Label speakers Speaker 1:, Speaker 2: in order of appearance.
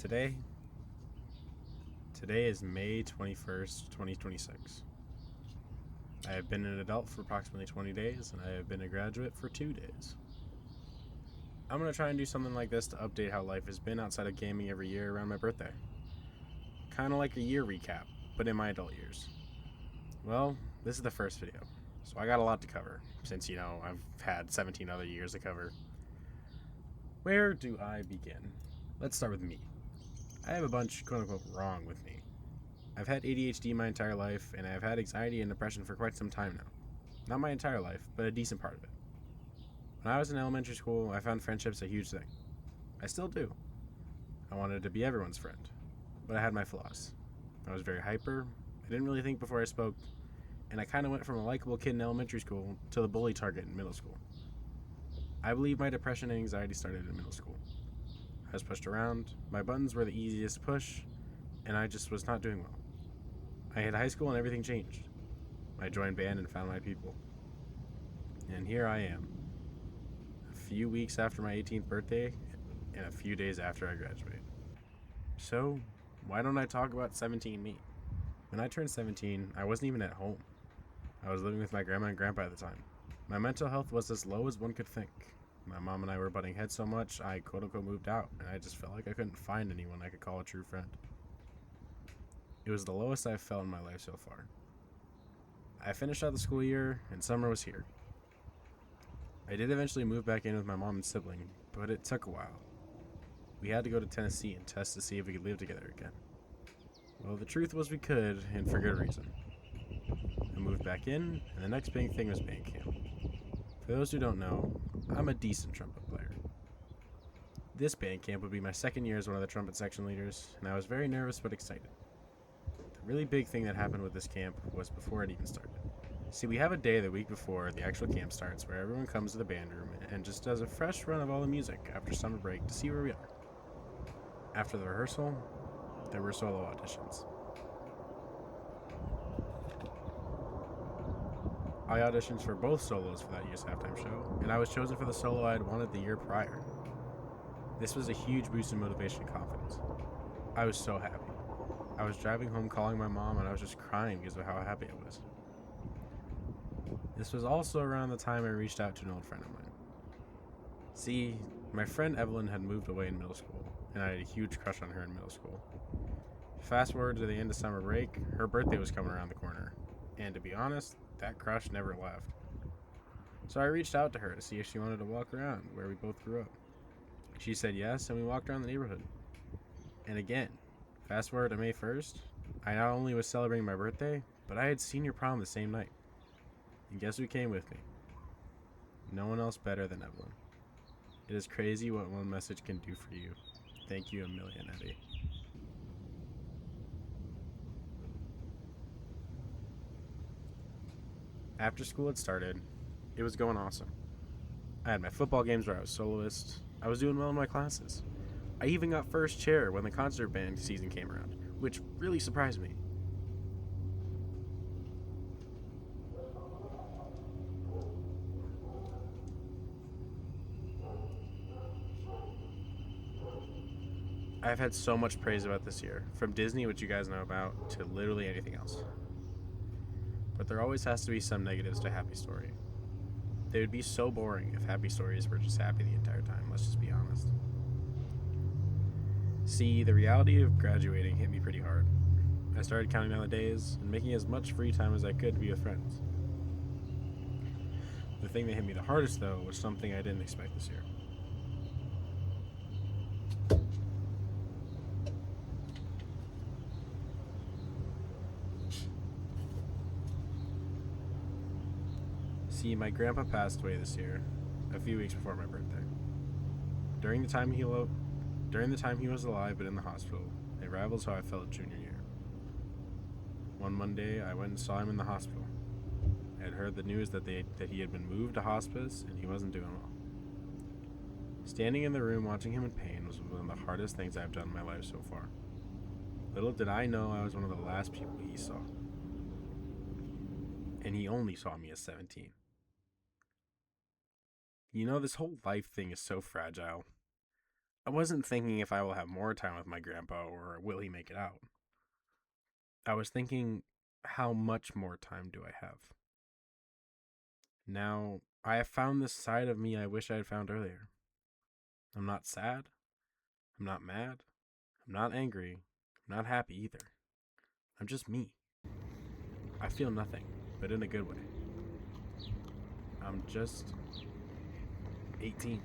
Speaker 1: Today, today is May 21st, 2026. I have been an adult for approximately 20 days, and I have been a graduate for 2 days. I'm going to try and do something like this to update how life has been outside of gaming every year around my birthday. Kind of like a year recap, but in my adult years. Well, this is the first video, so I got a lot to cover, since, I've had 17 other years to cover. Where do I begin? Let's start with me. I have a bunch, quote-unquote, wrong with me. I've had ADHD my entire life, and I've had anxiety and depression for quite some time now. Not my entire life, but a decent part of it. When I was in elementary school, I found friendships a huge thing. I still do. I wanted to be everyone's friend, but I had my flaws. I was very hyper, I didn't really think before I spoke, and I kind of went from a likable kid in elementary school to the bully target in middle school. I believe my depression and anxiety started in middle school. I was pushed around, my buttons were the easiest to push, and I just was not doing well. I hit high school and everything changed. I joined band and found my people. And here I am, a few weeks after my 18th birthday and a few days after I graduate. So, why don't I talk about 17 me? When I turned 17, I wasn't even at home. I was living with my grandma and grandpa at the time. My mental health was as low as one could think. My mom and I were butting heads so much, I quote-unquote moved out, and I just felt like I couldn't find anyone I could call a true friend. It was the lowest I've felt in my life so far. I finished out the school year, and summer was here. I did eventually move back in with my mom and sibling, but it took a while. We had to go to Tennessee and test to see if we could live together again. Well, the truth was we could, and for good reason. I moved back in, and the next big thing was band camp. For those who don't know, I'm a decent trumpet player. This band camp would be my second year as one of the trumpet section leaders, and I was very nervous but excited. The really big thing that happened with this camp was before it even started. See, we have a day the week before the actual camp starts where everyone comes to the band room and just does a fresh run of all the music after summer break to see where we are. After the rehearsal, there were solo auditions. I auditioned for both solos for that year's halftime show, and I was chosen for the solo I had wanted the year prior. This was a huge boost in motivation and confidence. I was so happy. I was driving home calling my mom, and I was just crying because of how happy I was. This was also around the time I reached out to an old friend of mine. See, my friend Evelyn had moved away in middle school, and I had a huge crush on her in middle school. Fast forward to the end of summer break, her birthday was coming around the corner, and to be honest, that crush never left. So I reached out to her to see if she wanted to walk around where we both grew up. She said yes, and we walked around the neighborhood. And again, fast forward to May 1st, I not only was celebrating my birthday, but I had senior prom the same night. And guess who came with me? No one else better than Evelyn. It is crazy what one message can do for you. Thank you a million, Eddie. After school had started, it was going awesome. I had my football games where I was soloist. I was doing well in my classes. I even got first chair when the concert band season came around, which really surprised me. I've had so much praise about this year, from Disney, which you guys know about, to literally anything else. But there always has to be some negatives to Happy Story. They would be so boring if Happy Stories were just happy the entire time, let's just be honest. See, the reality of graduating hit me pretty hard. I started counting down the days and making as much free time as I could to be with friends. The thing that hit me the hardest, though, was something I didn't expect this year. See, my grandpa passed away this year, a few weeks before my birthday. During the time he was alive but in the hospital, it rivals how I felt junior year. One Monday, I went and saw him in the hospital. I had heard the news that he had been moved to hospice and he wasn't doing well. Standing in the room watching him in pain was one of the hardest things I've done in my life so far. Little did I know I was one of the last people he saw. And he only saw me as 17. This whole life thing is so fragile. I wasn't thinking if I will have more time with my grandpa or will he make it out. I was thinking, how much more time do I have? Now, I have found this side of me I wish I had found earlier. I'm not sad. I'm not mad. I'm not angry. I'm not happy either. I'm just me. I feel nothing, but in a good way. I'm just 18.